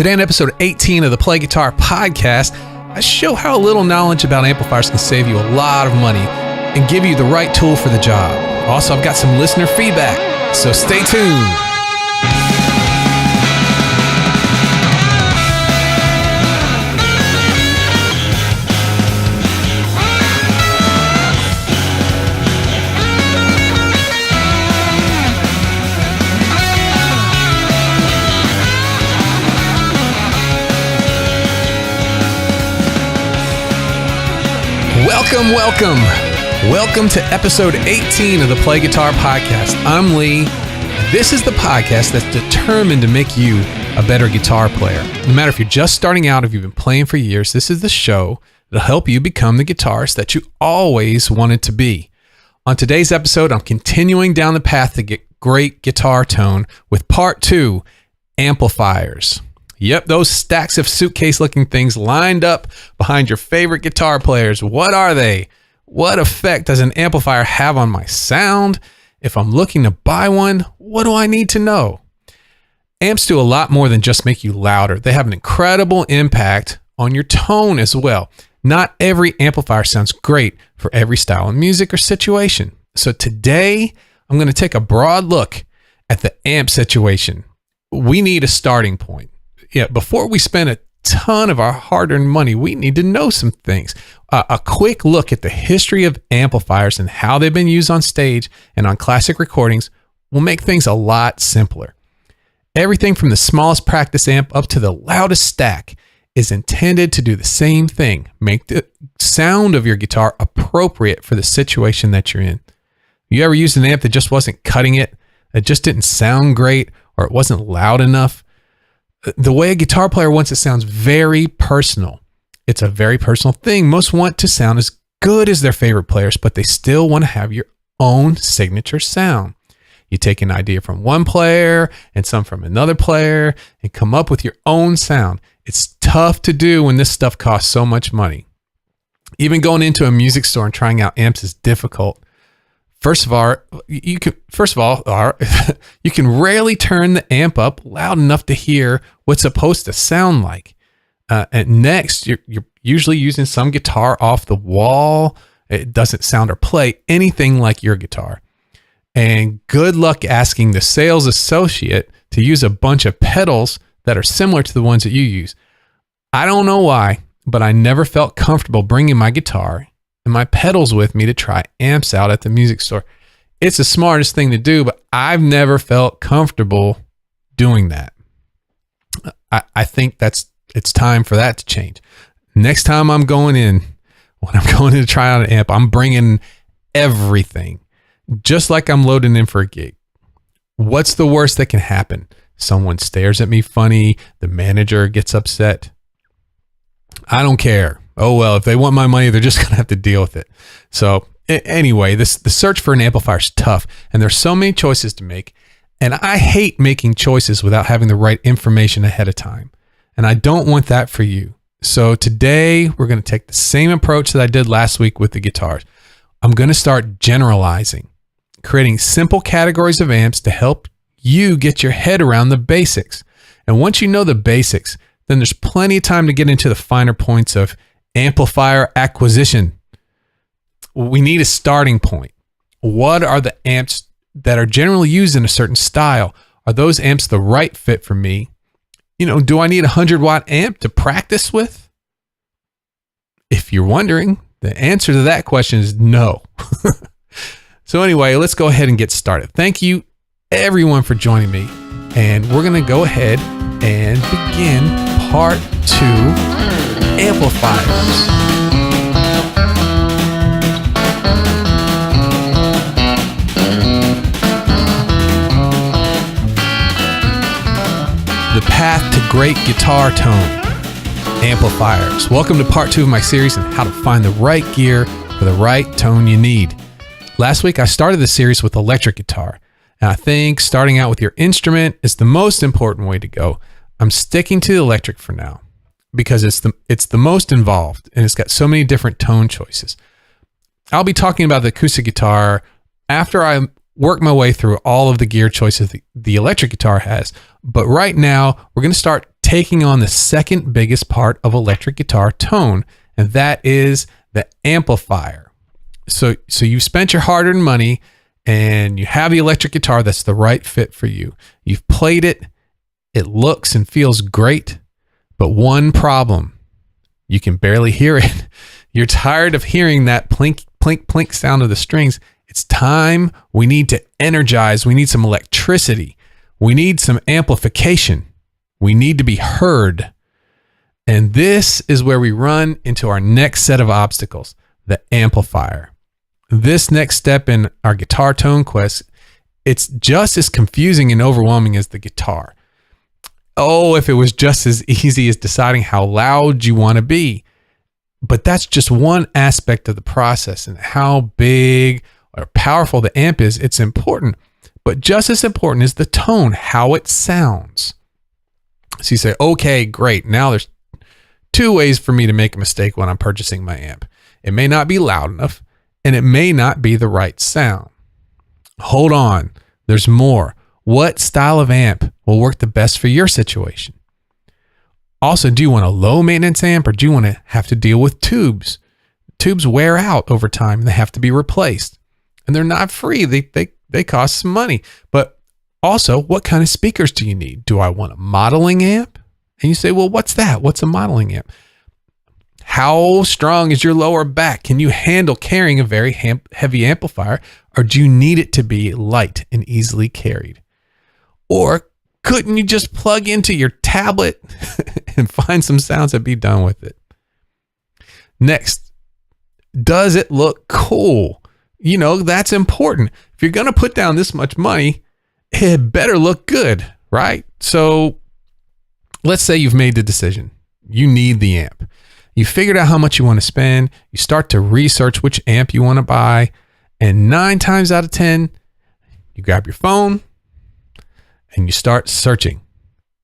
Today on episode 18 of the Play Guitar podcast, I show how a little knowledge about amplifiers can save you a lot of money and give you the right tool for the job. Also, I've got some listener feedback, so stay tuned. Welcome to episode 18 of the Play Guitar podcast. I'm Lee. This is the podcast that's determined to make you a better guitar player. No matter if you're just starting out or if you've been playing for years, this is the show that'll help you become the guitarist that you always wanted to be. On today's episode, I'm continuing down the path to get great guitar tone with part 2, amplifiers. Yep, those stacks of suitcase-looking things lined up behind your favorite guitar players. What are they? What effect does an amplifier have on my sound? If I'm looking to buy one, what do I need to know? Amps do a lot more than just make you louder. They have an incredible impact on your tone as well. Not every amplifier sounds great for every style of music or situation. So today, I'm going to take a broad look at the amp situation. We need a starting point. Yeah, before we spend a ton of our hard-earned money, we need to know some things. A quick look at the history of amplifiers and how they've been used on stage and on classic recordings will make things a lot simpler. Everything from the smallest practice amp up to the loudest stack is intended to do the same thing. Make the sound of your guitar appropriate for the situation that you're in. You ever used an amp that just wasn't cutting it, that just didn't sound great, or it wasn't loud enough? The way a guitar player wants it sounds very personal. It's a very personal thing. Most want to sound as good as their favorite players, but they still want to have your own signature sound. You take an idea from one player and some from another player and come up with your own sound. It's tough to do when this stuff costs so much money. Even going into a music store and trying out amps is difficult. First of all, you can rarely turn the amp up loud enough to hear what's supposed to sound like. And next, you're usually using some guitar off the wall. It doesn't sound or play anything like your guitar. And good luck asking the sales associate to use a bunch of pedals that are similar to the ones that you use. I don't know why, but I never felt comfortable bringing my guitar and my pedals with me to try amps out at the music store. It's the smartest thing to do, but I've never felt comfortable doing that. I think it's time for that to change. Next time when I'm going in to try out an amp, I'm bringing everything, just like I'm loading in for a gig. What's the worst that can happen? Someone stares at me funny, the manager gets upset. I don't care. Oh, well, if they want my money, they're just going to have to deal with it. So anyway, the search for an amplifier is tough, and there's so many choices to make. And I hate making choices without having the right information ahead of time. And I don't want that for you. So today, we're going to take the same approach that I did last week with the guitars. I'm going to start generalizing, creating simple categories of amps to help you get your head around the basics. And once you know the basics, then there's plenty of time to get into the finer points of amplifier acquisition. We need a starting point. What are the amps that are generally used in a certain style? Are those amps the right fit for me? Do I need a 100-watt amp to practice with? If you're wondering, the answer to that question is no. So anyway, let's go ahead and get started. Thank you, everyone, for joining me. And we're going to go ahead and begin part 2, amplifiers. The path to great guitar tone. Amplifiers. Welcome to part 2 of my series on how to find the right gear for the right tone you need. Last week I started the series with electric guitar, and I think starting out with your instrument is the most important way to go. I'm sticking to the electric for now because it's the most involved and it's got so many different tone choices. I'll be talking about the acoustic guitar after I work my way through all of the gear choices the electric guitar has. But right now, we're going to start taking on the second biggest part of electric guitar tone, and that is the amplifier. So you've spent your hard-earned money and you have the electric guitar that's the right fit for you. You've played it. It looks and feels great, but one problem, you can barely hear it. You're tired of hearing that plink, plink, plink sound of the strings. It's time. We need to energize. We need some electricity. We need some amplification. We need to be heard. And this is where we run into our next set of obstacles, the amplifier. This next step in our guitar tone quest, it's just as confusing and overwhelming as the guitar. Oh, if it was just as easy as deciding how loud you want to be. But that's just one aspect of the process, and how big or powerful the amp is, it's important. But just as important is the tone, how it sounds. So you say, okay, great. Now there's two ways for me to make a mistake when I'm purchasing my amp. It may not be loud enough, and it may not be the right sound. Hold on. There's more. What style of amp will work the best for your situation? Also, do you want a low maintenance amp, or do you want to have to deal with tubes? Tubes wear out over time. They have to be replaced, and they're not free. They cost some money. But also, what kind of speakers do you need? Do I want a modeling amp? And you say, well, what's that? What's a modeling amp? How strong is your lower back? Can you handle carrying a very heavy amplifier, or do you need it to be light and easily carried? Or couldn't you just plug into your tablet and find some sounds and be done with it? Next, does it look cool? You know, that's important. If you're going to put down this much money, it better look good, right? So let's say you've made the decision. You need the amp. You figured out how much you want to spend. You start to research which amp you want to buy. And 9 times out of 10, you grab your phone and you start searching.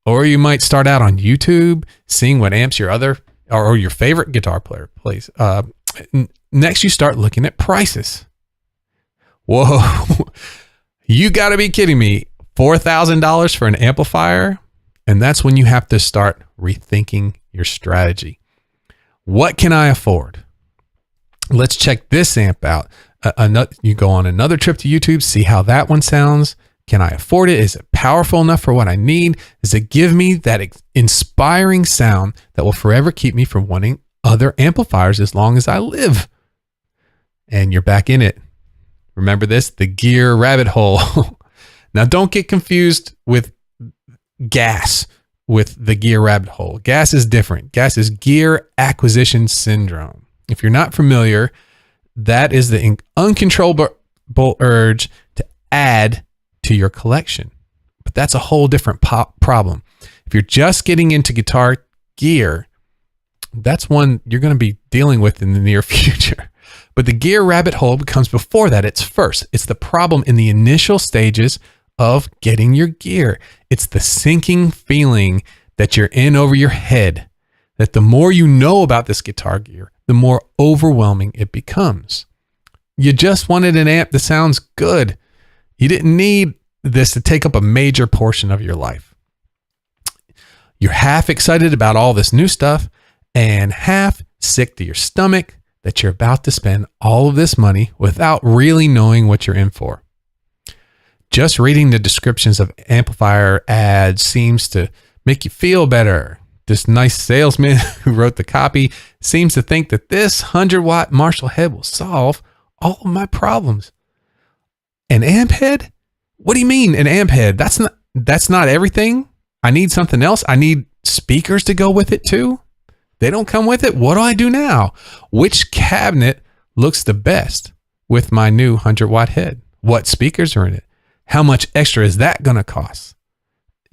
Or you might start out on YouTube, seeing what amps your other or your favorite guitar player plays. Next, you start looking at prices. Whoa, you got to be kidding me. $4,000 for an amplifier? And that's when you have to start rethinking your strategy. What can I afford? Let's check this amp out. You go on another trip to YouTube, see how that one sounds. Can I afford it? Is it powerful enough for what I need? Does it give me that inspiring sound that will forever keep me from wanting other amplifiers as long as I live? And you're back in it. Remember this? The gear rabbit hole. Now, don't get confused with gas with the gear rabbit hole. Gas is different. Gas is gear acquisition syndrome. If you're not familiar, that is the uncontrollable urge to add to your collection. But that's a whole different problem. If you're just getting into guitar gear, that's one you're going to be dealing with in the near future. But the gear rabbit hole becomes before that. It's first. It's the problem in the initial stages of getting your gear. It's the sinking feeling that you're in over your head, that the more you know about this guitar gear, the more overwhelming it becomes. You just wanted an amp that sounds good. You didn't need this to take up a major portion of your life. You're half excited about all this new stuff and half sick to your stomach that you're about to spend all of this money without really knowing what you're in for. Just reading the descriptions of amplifier ads seems to make you feel better. This nice salesman who wrote the copy seems to think that this 100-watt Marshall head will solve all of my problems. An amp head? What do you mean an amp head? That's not everything. I need something else. I need speakers to go with it too. They don't come with it. What do I do now? Which cabinet looks the best with my new 100-watt head? What speakers are in it? How much extra is that going to cost?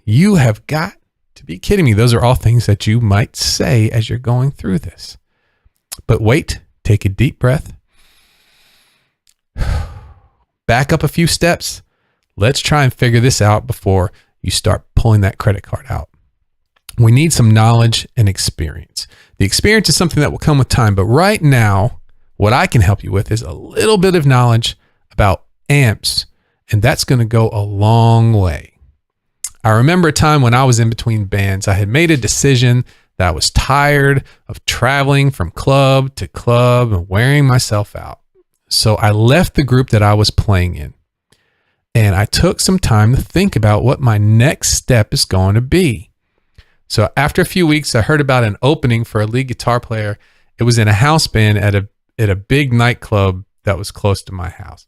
You have got to be kidding me. Those are all things that you might say as you're going through this. But wait, take a deep breath. Back up a few steps. Let's try and figure this out before you start pulling that credit card out. We need some knowledge and experience. The experience is something that will come with time, but right now, what I can help you with is a little bit of knowledge about amps, and that's going to go a long way. I remember a time when I was in between bands. I had made a decision that I was tired of traveling from club to club and wearing myself out. So I left the group that I was playing in, and I took some time to think about what my next step is going to be. So after a few weeks, I heard about an opening for a lead guitar player. It was in a house band at a big nightclub that was close to my house.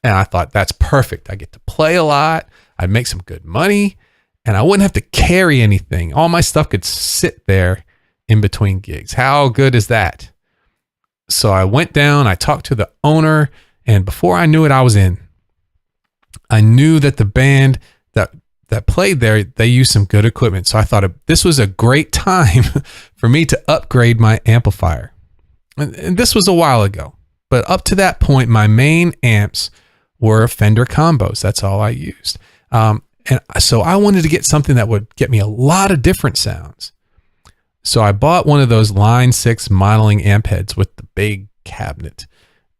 And I thought, that's perfect. I get to play a lot. I'd make some good money, and I wouldn't have to carry anything. All my stuff could sit there in between gigs. How good is that? So I went down, I talked to the owner, and before I knew it, I was in. I knew that the band that played there, they used some good equipment. So I thought this was a great time for me to upgrade my amplifier. And this was a while ago, but up to that point, my main amps were Fender combos. That's all I used. And so I wanted to get something that would get me a lot of different sounds. So I bought one of those Line 6 modeling amp heads with the big cabinet.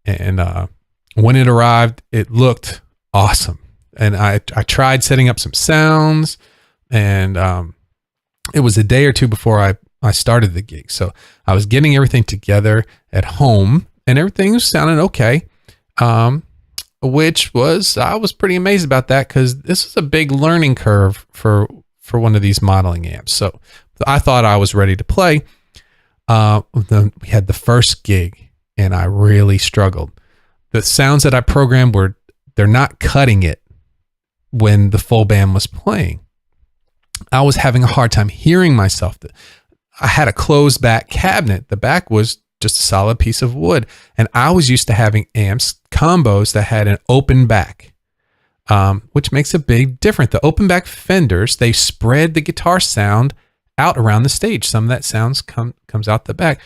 And when it arrived, it looked awesome. And I tried setting up some sounds, and it was a day or two before I started the gig. So I was getting everything together at home, and everything was sounding okay. I was pretty amazed about that, because this was a big learning curve for one of these modeling amps. So I thought I was ready to play. Then we had the first gig, and I really struggled. The sounds that I programmed they're not cutting it when the full band was playing. I was having a hard time hearing myself. I had a closed back cabinet. The back was just a solid piece of wood. And I was used to having amps, combos that had an open back, which makes a big difference. The open back Fenders, they spread the guitar sound out around the stage. Some of that sounds comes out the back.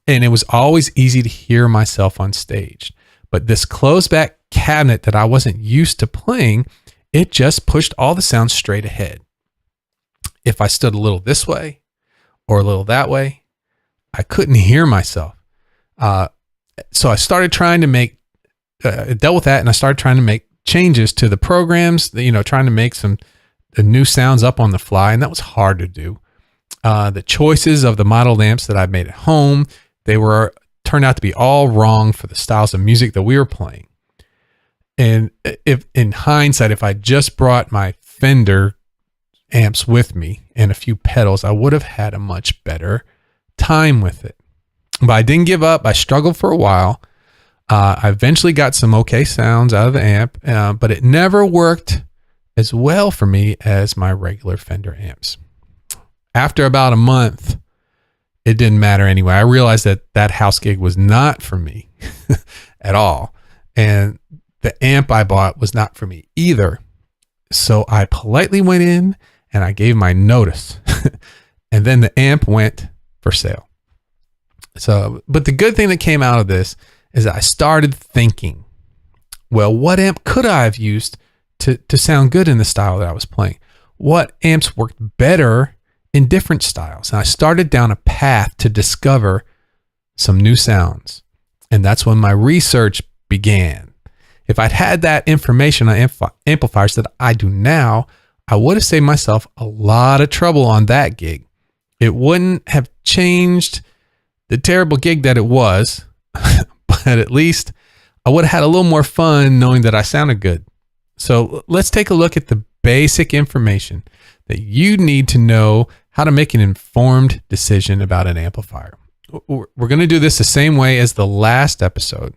And it was always easy to hear myself on stage. But this closed back cabinet that I wasn't used to playing, it just pushed all the sounds straight ahead. If I stood a little this way or a little that way, I couldn't hear myself. So I started trying to dealt with that, and I started trying to make changes to the programs, trying to make some new sounds up on the fly, and that was hard to do. The choices of the modeled amps that I made at home, turned out to be all wrong for the styles of music that we were playing. And if in hindsight, if I just brought my Fender amps with me and a few pedals, I would have had a much better time with it. But I didn't give up. I struggled for a while. I eventually got some okay sounds out of the amp, but it never worked as well for me as my regular Fender amps. After about a month, it didn't matter anyway. I realized that house gig was not for me at all. And the amp I bought was not for me either. So I politely went in and I gave my notice. And then the amp went for sale. But the good thing that came out of this is that I started thinking, well, what amp could I have used to sound good in the style that I was playing? What amps worked better in different styles? And I started down a path to discover some new sounds. And that's when my research began. If I'd had that information on amplifiers that I do now, I would have saved myself a lot of trouble on that gig. It wouldn't have changed the terrible gig that it was, but at least I would have had a little more fun knowing that I sounded good. So let's take a look at the basic information that you need to know how to make an informed decision about an amplifier. We're going to do this the same way as the last episode.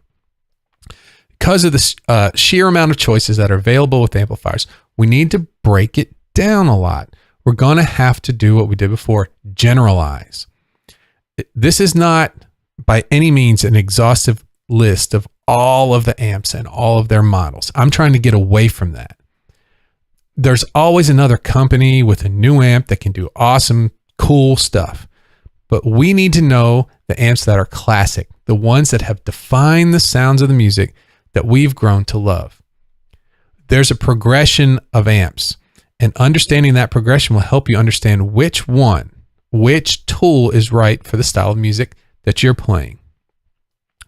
Because of the sheer amount of choices that are available with amplifiers, we need to break it down a lot. We're going to have to do what we did before, generalize. This is not by any means an exhaustive list of all of the amps and all of their models. I'm trying to get away from that. There's always another company with a new amp that can do awesome, cool stuff. But we need to know the amps that are classic, the ones that have defined the sounds of the music that we've grown to love. There's a progression of amps, and understanding that progression will help you understand which tool is right for the style of music that you're playing.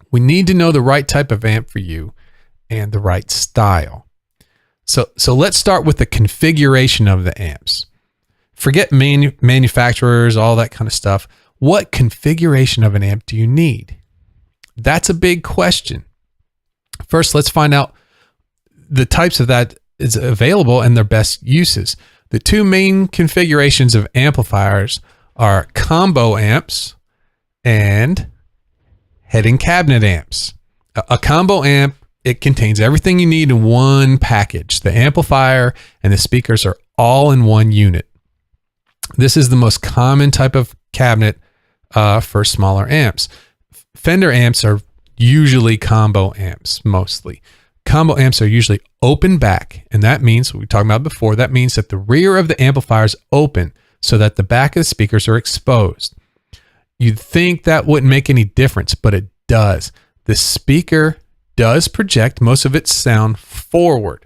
We need to know the right type of amp for you and the right style. So let's start with the configuration of the amps. Forget manufacturers, all that kind of stuff. What configuration of an amp do you need? That's a big question. First, let's find out the types of that is available and their best uses. The two main configurations of amplifiers are combo amps and head and cabinet amps. A combo amp, it contains everything you need in one package. The amplifier and the speakers are all in one unit. This is the most common type of cabinet for smaller amps. Fender amps are usually combo amps, mostly. Combo amps are usually open back, and that means, what we talked about before, that means that the rear of the amplifier is open so that the back of the speakers are exposed. You'd think that wouldn't make any difference, but it does. The speaker does project most of its sound forward,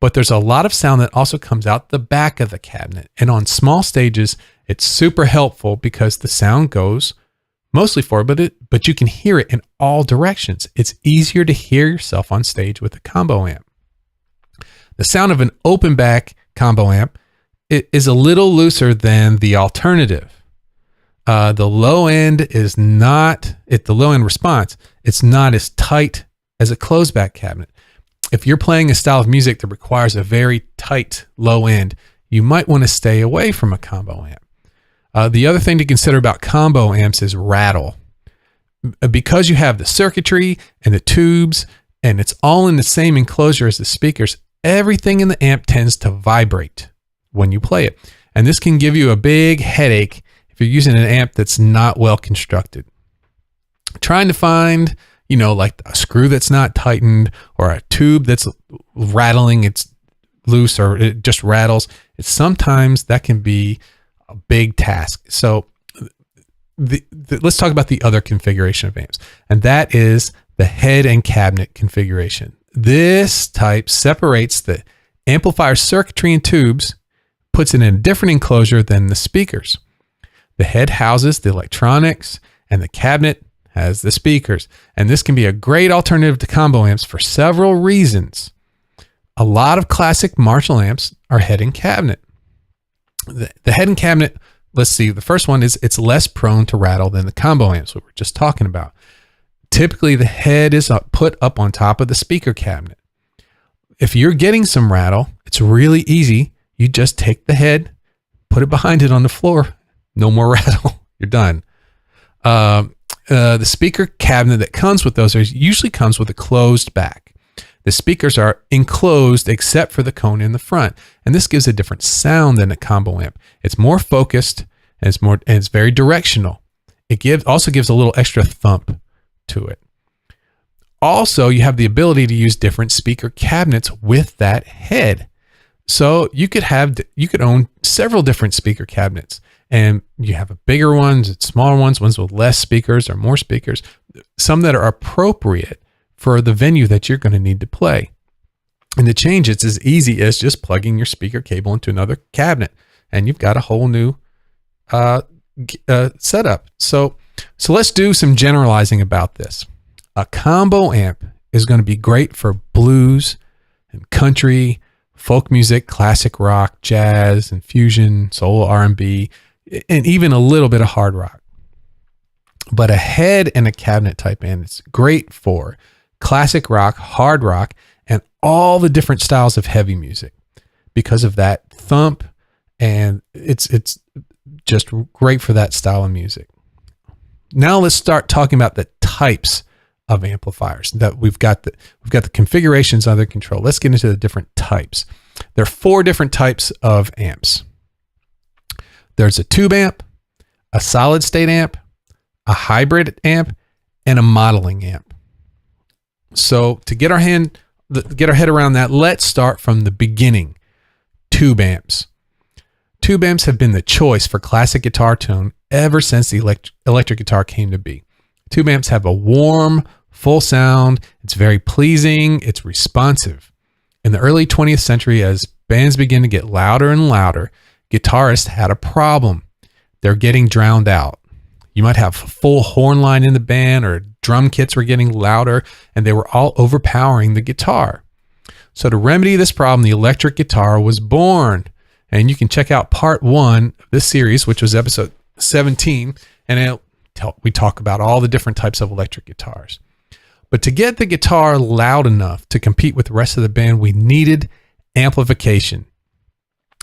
but there's a lot of sound that also comes out the back of the cabinet. And on small stages, it's super helpful because the sound goes mostly forward, but you can hear it in all directions. It's easier to hear yourself on stage with a combo amp. The sound of an open back combo amp is a little looser than the alternative. The low end is not, at the low end response, it's not as tight as a closed back cabinet. If you're playing a style of music that requires a very tight low end, you might want to stay away from a combo amp. The other thing to consider about combo amps is rattle. Because you have the circuitry and the tubes, and it's all in the same enclosure as the speakers, everything in the amp tends to vibrate when you play it. And this can give you a big headache if you're using an amp that's not well constructed. Trying to find, like a screw that's not tightened or a tube that's rattling, it's loose or it just rattles. Sometimes that can be a big task. So let's talk about the other configuration of amps, and that is the head and cabinet configuration. This type separates the amplifier circuitry and tubes, puts it in a different enclosure than the speakers. The head houses the electronics and the cabinet has the speakers. And this can be a great alternative to combo amps for several reasons. A lot of classic Marshall amps are head and cabinet. The head and cabinet, let's see, the first one is it's less prone to rattle than the combo amps we were just talking about. Typically, the head is put up on top of the speaker cabinet. If you're getting some rattle, it's really easy. You just take the head, put it behind it on the floor. No more rattle. You're done. The speaker cabinet that comes with those usually comes with a closed back. The speakers are enclosed except for the cone in the front, and this gives a different sound than a combo amp. It's more focused and it's very directional. It also gives a little extra thump to it. Also, you have the ability to use different speaker cabinets with that head. So you could own several different speaker cabinets, and you have bigger ones, smaller ones with less speakers or more speakers, some that are appropriate for the venue that you're going to need to play. And to change it's as easy as just plugging your speaker cable into another cabinet, and you've got a whole new setup. So let's do some generalizing about this. A combo amp is going to be great for blues and country, folk music, classic rock, jazz, and fusion, soul, R&B, and even a little bit of hard rock. But a head and a cabinet type amp is great for classic rock, hard rock, and all the different styles of heavy music because of that thump, and it's just great for that style of music. Now let's start talking about the types of amplifiers that we've got the configurations under control. Let's get into the different types. There are 4 different types of amps. There's a tube amp, a solid state amp, a hybrid amp, and a modeling amp. So to get our head around that, let's start from the beginning. Tube amps. Tube amps have been the choice for classic guitar tone ever since the electric guitar came to be. Tube amps have a warm, full sound. It's very pleasing. It's responsive. In the early 20th century, as bands began to get louder and louder, guitarists had a problem. They're getting drowned out. You might have a full horn line in the band, or drum kits were getting louder, and they were all overpowering the guitar. So to remedy this problem, the electric guitar was born. And you can check out part 1 of this series, which was episode 17, and we talk about all the different types of electric guitars. But to get the guitar loud enough to compete with the rest of the band, we needed amplification.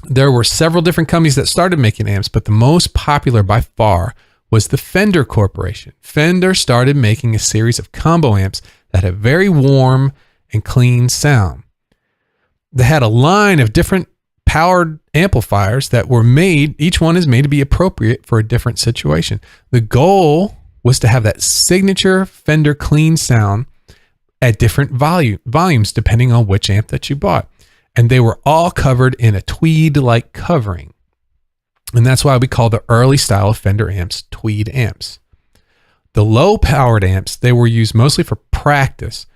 There were several different companies that started making amps, but the most popular by far was the Fender Corporation. Fender started making a series of combo amps that had very warm and clean sound. They had a line of different powered amplifiers that were made, each one is made to be appropriate for a different situation. The goal was to have that signature Fender clean sound at different volumes depending on which amp that you bought. And they were all covered in a tweed-like covering. And that's why we call the early style of Fender amps tweed amps. The low-powered amps, they were used mostly for practice.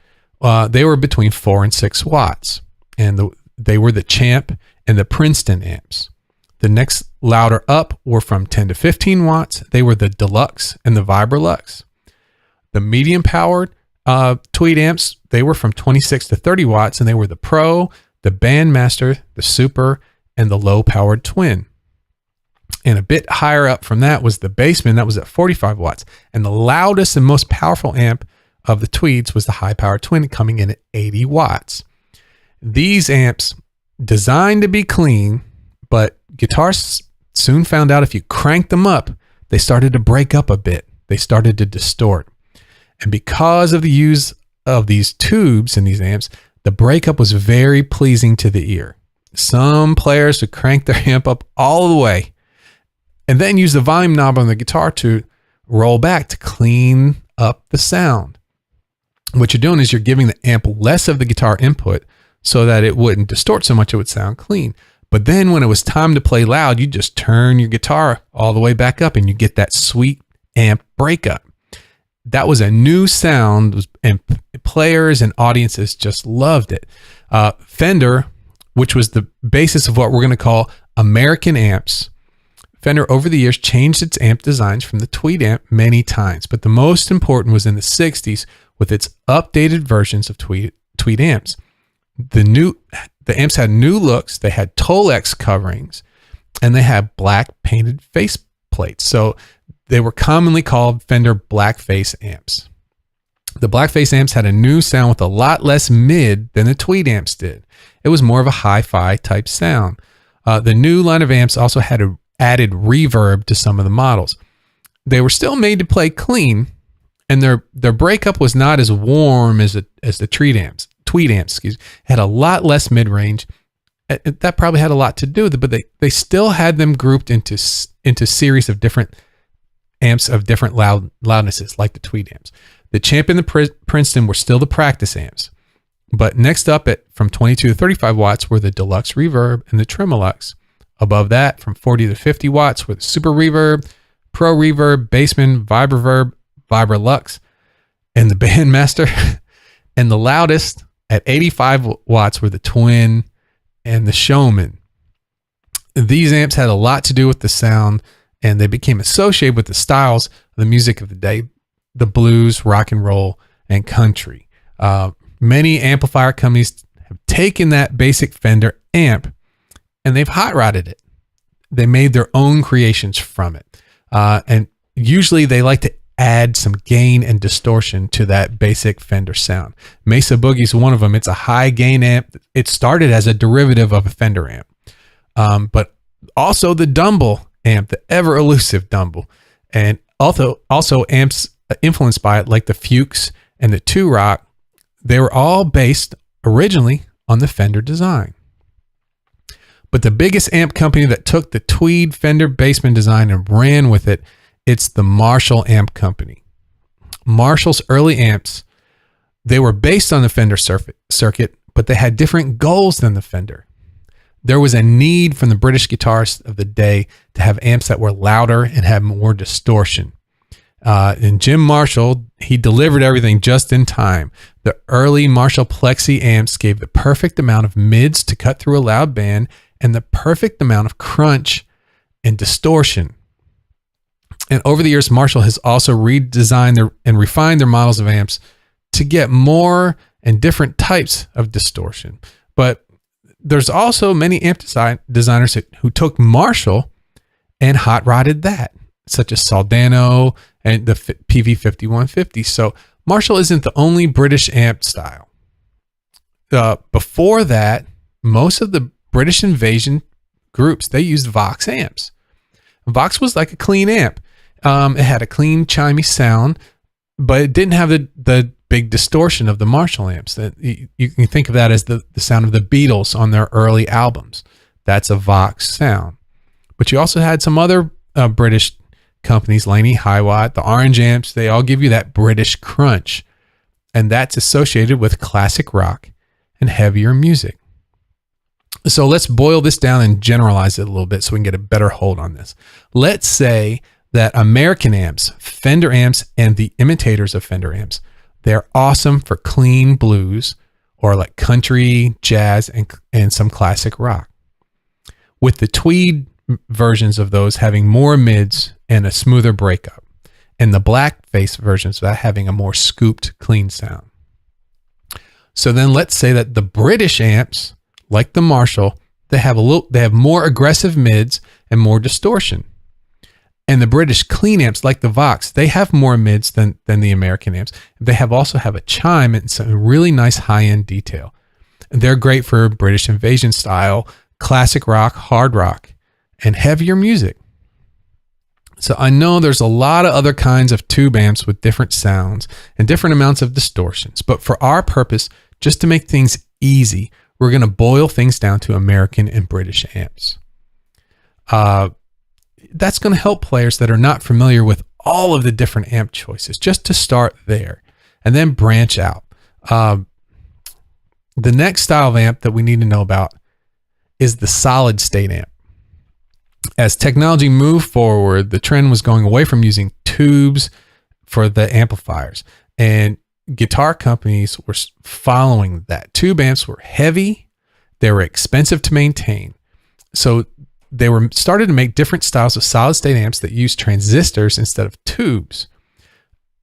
They were between 4 and 6 watts. And they were the Champ and the Princeton amps. The next louder up were from 10 to 15 watts. They were the Deluxe and the Vibrolux. The medium-powered tweed amps, they were from 26 to 30 watts, and they were the Pro, the Bandmaster, the Super, and the low-powered Twin. And a bit higher up from that was the Bassman, that was at 45 watts. And the loudest and most powerful amp of the tweeds was the high-powered Twin, coming in at 80 watts. These amps, designed to be clean, but guitars soon found out if you cranked them up, they started to break up a bit. They started to distort. And because of the use of these tubes in these amps, the breakup was very pleasing to the ear. Some players would crank their amp up all the way and then use the volume knob on the guitar to roll back to clean up the sound. What you're doing is you're giving the amp less of the guitar input so that it wouldn't distort so much, it would sound clean. But then when it was time to play loud, you just turn your guitar all the way back up and you get that sweet amp breakup. That was a new sound, and players and audiences just loved it. Fender, which was the basis of what we're going to call American amps, Fender over the years changed its amp designs from the tweed amp many times, but the most important was in the 60s with its updated versions of tweed amps. The amps had new looks, they had Tolex coverings, and they had black painted face plates. So they were commonly called Fender blackface amps. The blackface amps had a new sound with a lot less mid than the tweed amps did. It was more of a hi-fi type sound. The new line of amps also had added reverb to some of the models. They were still made to play clean, and their breakup was not as warm as the tweed amps. Had a lot less mid-range. That probably had a lot to do with it, but they still had them grouped into series of different amps of different loudnesses, like the tweed amps. The Champ and the Princeton were still the practice amps, but next up from 22 to 35 watts were the Deluxe Reverb and the Tremolux. Above that, from 40 to 50 watts were the Super Reverb, Pro Reverb, Bassman, Vibreverb, Vibrolux, and the Bandmaster. And the loudest at 85 watts were the Twin and the Showman. These amps had a lot to do with the sound, and they became associated with the styles of the music of the day, the blues, rock and roll, and country. Many amplifier companies have taken that basic Fender amp and they've hot rodded it. They made their own creations from it. And usually they like to add some gain and distortion to that basic Fender sound. Mesa Boogie's one of them. It's a high gain amp. It started as a derivative of a Fender amp. But also the Dumble amp, the ever elusive Dumble. And also amps influenced by it, like the Fuchs and the Two Rock. They were all based originally on the Fender design. But the biggest amp company that took the tweed Fender Bassman design and ran with it, it's the Marshall Amp Company. Marshall's early amps, they were based on the Fender circuit, but they had different goals than the Fender. There was a need from the British guitarists of the day to have amps that were louder and had more distortion. And Jim Marshall, he delivered everything just in time. The early Marshall Plexi amps gave the perfect amount of mids to cut through a loud band and the perfect amount of crunch and distortion. And over the years, Marshall has also redesigned and refined their models of amps to get more and different types of distortion. But there's also many amp designers who took Marshall and hot rodded that, such as Soldano and the PV5150. So Marshall isn't the only British amp style. Before that, most of the British invasion groups, they used Vox amps. Vox was like a clean amp. It had a clean, chimey sound, but it didn't have the big distortion of the Marshall amps. That you can think of that as the sound of the Beatles on their early albums. That's a Vox sound. But you also had some other British companies, Laney Hiwatt, the Orange amps. They all give you that British crunch, and that's associated with classic rock and heavier music. So let's boil this down and generalize it a little bit so we can get a better hold on this. Let's say that American amps, Fender amps, and the imitators of Fender amps, they're awesome for clean blues or like country, jazz, and some classic rock. With the tweed versions of those having more mids and a smoother breakup, and the blackface versions of that having a more scooped, clean sound. So then let's say that the British amps, like the Marshall, they have more aggressive mids and more distortion. And the British clean amps, like the Vox, they have more mids than the American amps. They also have a chime and some really nice high-end detail. They're great for British invasion style, classic rock, hard rock, and heavier music. So I know there's a lot of other kinds of tube amps with different sounds and different amounts of distortions. But for our purpose, just to make things easy, we're going to boil things down to American and British amps. That's going to help players that are not familiar with all of the different amp choices, just to start there and then branch out. The next style of amp that we need to know about is the solid state amp. As technology moved forward, the trend was going away from using tubes for the amplifiers, and guitar companies were following that. Tube amps were heavy, they were expensive to maintain. So they were started to make different styles of solid state amps that use transistors instead of tubes.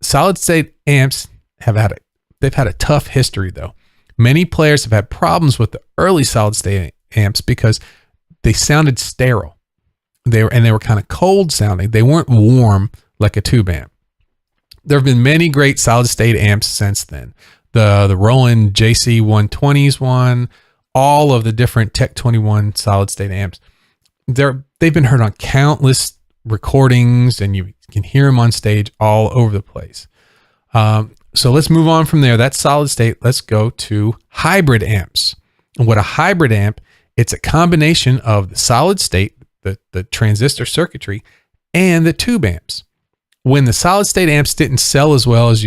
Solid state amps they've had a tough history though. Many players have had problems with the early solid state amps because they sounded sterile. They were kind of cold sounding. They weren't warm like a tube amp. There have been many great solid state amps since then. The Roland JC120s one, all of the different Tech 21 solid state amps. They've been heard on countless recordings, and you can hear them on stage all over the place. So let's move on from there. That's solid state. Let's go to hybrid amps. And what a hybrid amp, it's a combination of the solid state, the transistor circuitry, and the tube amps. When the solid state amps didn't sell as well as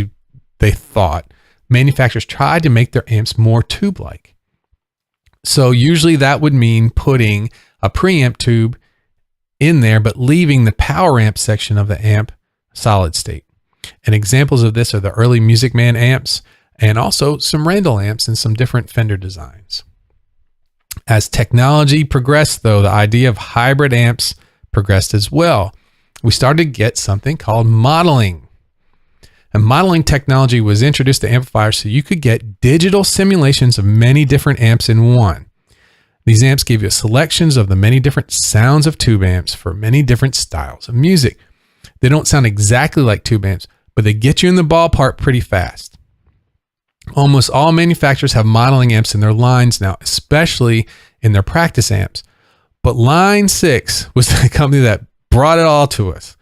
they thought, manufacturers tried to make their amps more tube-like. So usually that would mean putting a preamp tube in there, but leaving the power amp section of the amp solid state. And examples of this are the early Music Man amps and also some Randall amps and some different Fender designs. As technology progressed, though, the idea of hybrid amps progressed as well. We started to get something called modeling. And modeling technology was introduced to amplifiers so you could get digital simulations of many different amps in one. These amps give you selections of the many different sounds of tube amps for many different styles of music. They don't sound exactly like tube amps, but they get you in the ballpark pretty fast. Almost all manufacturers have modeling amps in their lines now, especially in their practice amps. But Line 6 was the company that brought it all to us.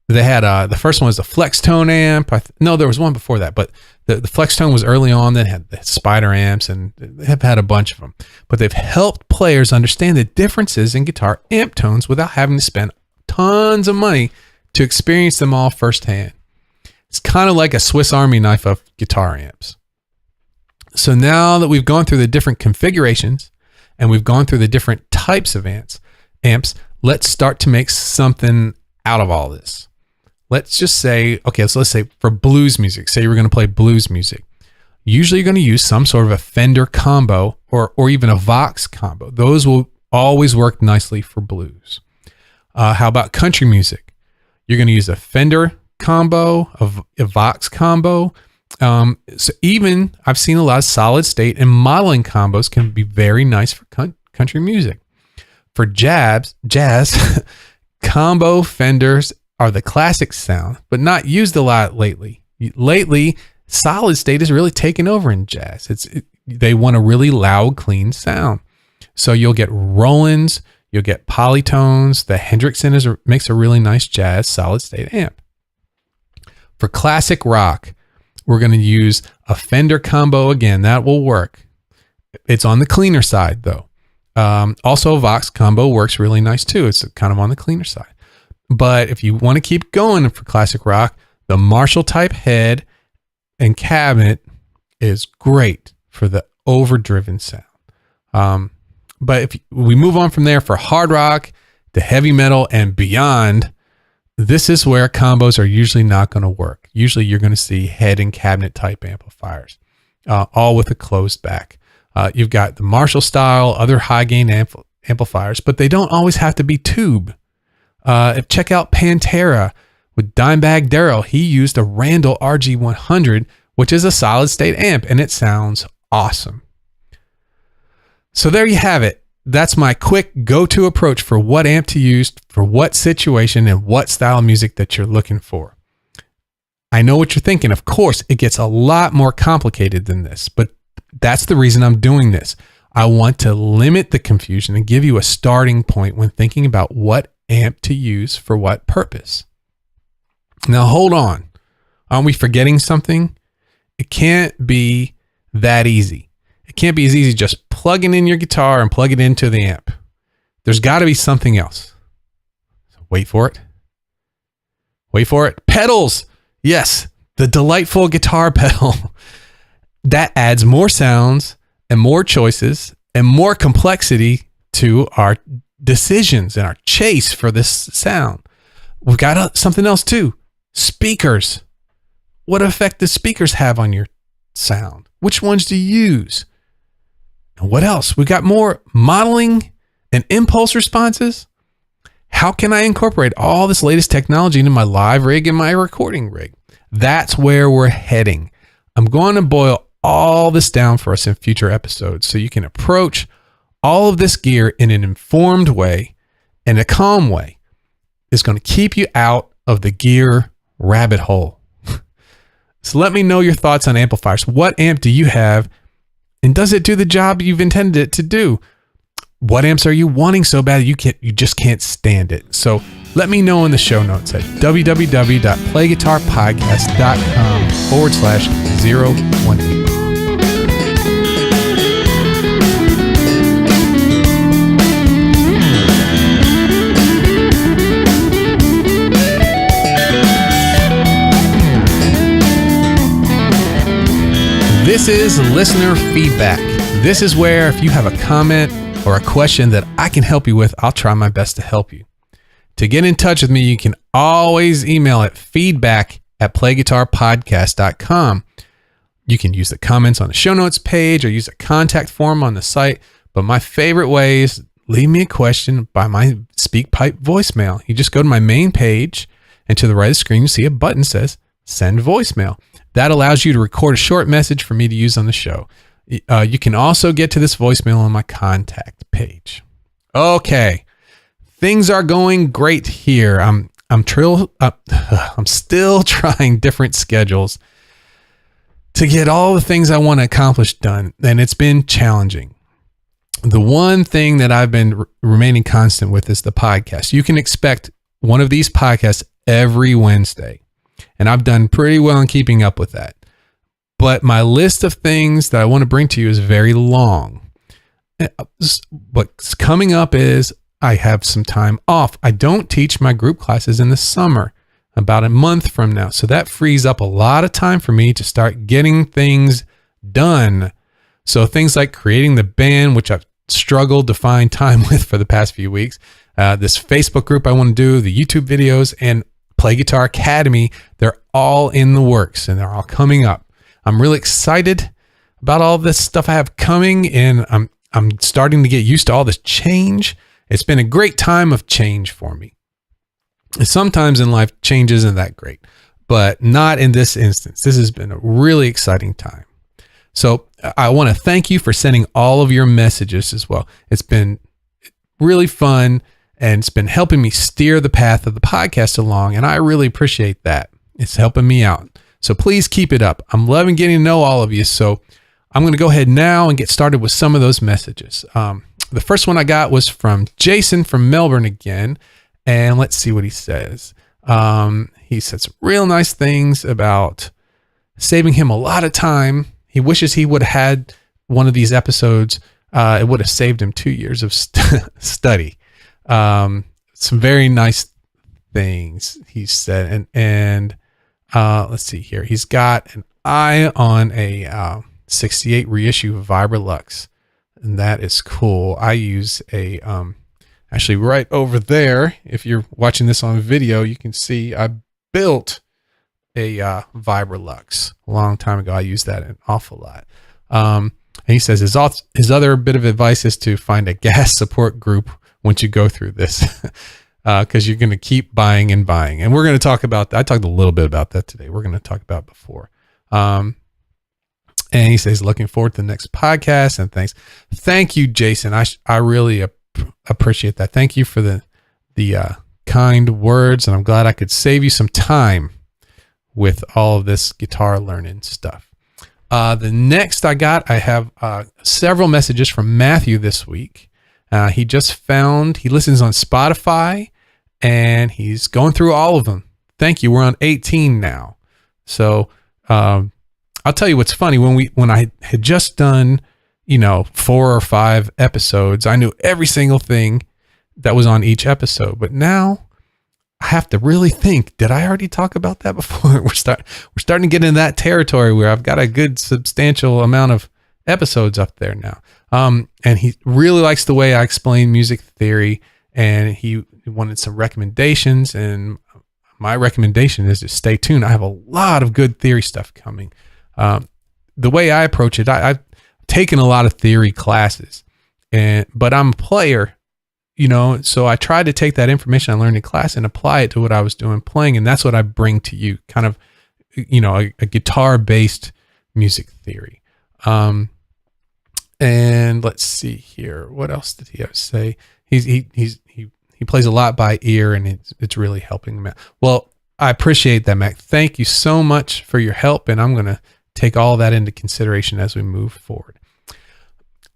They had the first one was the Flextone amp. No, there was one before that, but the Flextone was early on. Then had the Spider amps, and they have had a bunch of them. But they've helped players understand the differences in guitar amp tones without having to spend tons of money to experience them all firsthand. It's kind of like a Swiss Army knife of guitar amps. So now that we've gone through the different configurations and we've gone through the different types of amps, let's start to make something out of all this. Let's just say, so let's say for blues music, say you're going to play blues music. Usually you're going to use some sort of a Fender combo or even a Vox combo. Those will always work nicely for blues. How about country music? You're going to use a Fender combo, a Vox combo. So even I've seen a lot of solid state and modeling combos can be very nice for country music. For jazz, combo Fenders are the classic sound, but not used a lot lately. Lately, solid state is really taken over in jazz. They want a really loud, clean sound. So you'll get Rolands, you'll get polytones. The Hendrickson makes a really nice jazz solid state amp. For classic rock, we're going to use a Fender combo again. That will work. It's on the cleaner side though. Also, a Vox combo works really nice too. It's kind of on the cleaner side. But if you want to keep going for classic rock, the Marshall type head and cabinet is great for the overdriven sound. But if we move on from there for hard rock to heavy metal and beyond, this is where combos are usually not going to work. Usually you're going to see head and cabinet type amplifiers, all with a closed back. You've got the Marshall style, other high gain amplifiers, but they don't always have to be tube. Check out Pantera with Dimebag Darrell. He used a Randall RG100, which is a solid state amp, and it sounds awesome. So there you have it. That's my quick go-to approach for what amp to use for what situation and what style of music that you're looking for. I know what you're thinking. Of course, it gets a lot more complicated than this, but that's the reason I'm doing this. I want to limit the confusion and give you a starting point when thinking about what amp to use for what purpose. Now, hold on. Aren't we forgetting something? It can't be that easy. It can't be as easy just plugging in your guitar and plug it into the amp. There's got to be something else. So wait for it. Wait for it. Pedals. Yes, the delightful guitar pedal. That adds more sounds and more choices and more complexity to our decisions and our chase for this sound. We've got something else too. Speakers. What effect does speakers have on your sound? Which ones do you use? And what else? We got more modeling and impulse responses. How can I incorporate all this latest technology into my live rig and my recording rig? That's where we're heading. I'm going to boil all this down for us in future episodes so you can approach all of this gear in an informed way and a calm way. It's going to keep you out of the gear rabbit hole. So let me know your thoughts on amplifiers. What amp do you have? And does it do the job you've intended it to do? What amps are you wanting so bad you just can't stand it? So let me know in the show notes at www.playguitarpodcast.com/018. This is listener feedback. This is where if you have a comment or a question that I can help you with, I'll try my best to help you. To get in touch with me, you can always email at feedback@playguitarpodcast.com. You can use the comments on the show notes page or use a contact form on the site. But my favorite way is leave me a question by my SpeakPipe voicemail. You just go to my main page and to the right of the screen, you see a button that says send voicemail. That allows you to record a short message for me to use on the show. You can also get to this voicemail on my contact page. Okay, things are going great here. I'm still trying different schedules to get all the things I want to accomplish done, and it's been challenging. The one thing that I've been remaining constant with is the podcast. You can expect one of these podcasts every Wednesday. And I've done pretty well in keeping up with that. But my list of things that I want to bring to you is very long. What's coming up is I have some time off. I don't teach my group classes in the summer, about a month from now. So that frees up a lot of time for me to start getting things done. So things like creating the band, which I've struggled to find time with for the past few weeks. This Facebook group I want to do, the YouTube videos, and Play Guitar Academy, they're all in the works and they're all coming up. I'm really excited about all this stuff I have coming, and I'm starting to get used to all this change. It's been a great time of change for me. Sometimes in life, change isn't that great, but not in this instance. This has been a really exciting time. So I want to thank you for sending all of your messages as well. It's been really fun, and it's been helping me steer the path of the podcast along, and I really appreciate that. It's helping me out. So please keep it up. I'm loving getting to know all of you. So I'm going to go ahead now and get started with some of those messages. The first one I got was from Jason from Melbourne again, and let's see what he says. He said some real nice things about saving him a lot of time. He wishes he would have had one of these episodes. It would have saved him 2 years of study. Some very nice things he said. And let's see here. He's got an eye on a 68 reissue Vibralux, and that is cool. I use a actually right over there. If you're watching this on video, you can see I built a Vibralux a long time ago. I use that an awful lot. And he says his other bit of advice is to find a gas support group once you go through this, because you're going to keep buying and buying. And we're going to talk about that. I talked a little bit about that today. We're going to talk about before. And he says, looking forward to the next podcast. And thanks. Thank you, Jason. I really appreciate that. Thank you for the kind words. And I'm glad I could save you some time with all of this guitar learning stuff. The next I have several messages from Matthew this week. He listens on Spotify, and he's going through all of them. Thank you. We're on 18 now. So I'll tell you what's funny. When I had just done, 4 or 5 episodes, I knew every single thing that was on each episode. But now I have to really think, did I already talk about that before? We're starting to get in that territory where I've got a good substantial amount of episodes up there now. And he really likes the way I explain music theory, and he wanted some recommendations, and my recommendation is to stay tuned. I have a lot of good theory stuff coming. The way I approach it, I've taken a lot of theory classes, but I'm a player, so I try to take that information I learned in class and apply it to what I was doing playing. And that's what I bring to you, kind of, a guitar-based music theory. And let's see here. What else did he have to say? He plays a lot by ear, and it's really helping him out. Well, I appreciate that, Mac. Thank you so much for your help, and I'm going to take all that into consideration as we move forward.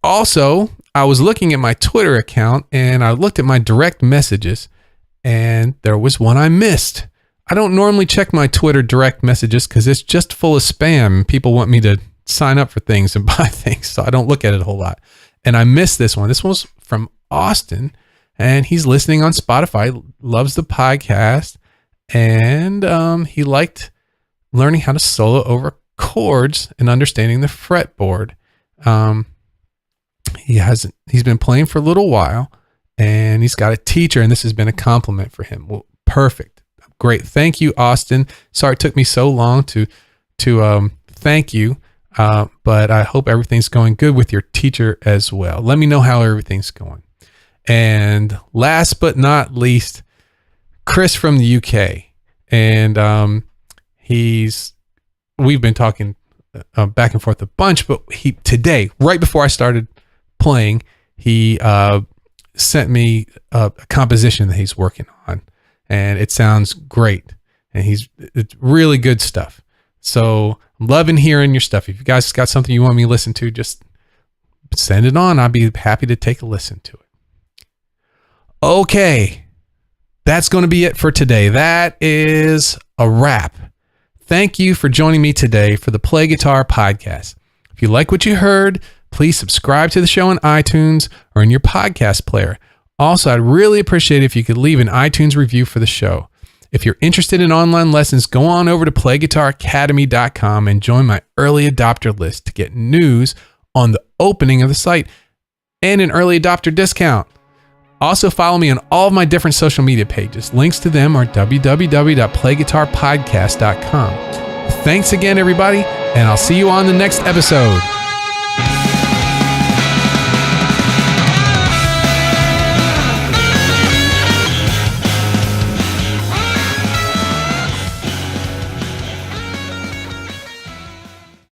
Also, I was looking at my Twitter account, and I looked at my direct messages, and there was one I missed. I don't normally check my Twitter direct messages because it's just full of spam. People want me to sign up for things and buy things, so I don't look at it a whole lot. And I missed this one. This one's from Austin, and he's listening on Spotify, loves the podcast, and he liked learning how to solo over chords and understanding the fretboard. He's been playing for a little while, and he's got a teacher, and this has been a compliment for him. Well, perfect. Great. Thank you, Austin. Sorry it took me so long to thank you. But I hope everything's going good with your teacher as well. Let me know how everything's going. And last but not least, Chris from the UK. And we've been talking back and forth a bunch, but today, right before I started playing, he sent me a composition that he's working on, and it sounds great. And it's really good stuff. So I'm loving hearing your stuff. If you guys got something you want me to listen to, just send it on. I'll be happy to take a listen to it. Okay. That's going to be it for today. That is a wrap. Thank you for joining me today for the Play Guitar Podcast. If you like what you heard, please subscribe to the show on iTunes or in your podcast player. Also, I'd really appreciate it if you could leave an iTunes review for the show. If you're interested in online lessons, go on over to playguitaracademy.com and join my early adopter list to get news on the opening of the site and an early adopter discount. Also, follow me on all of my different social media pages. Links to them are www.playguitarpodcast.com. Thanks again, everybody, and I'll see you on the next episode.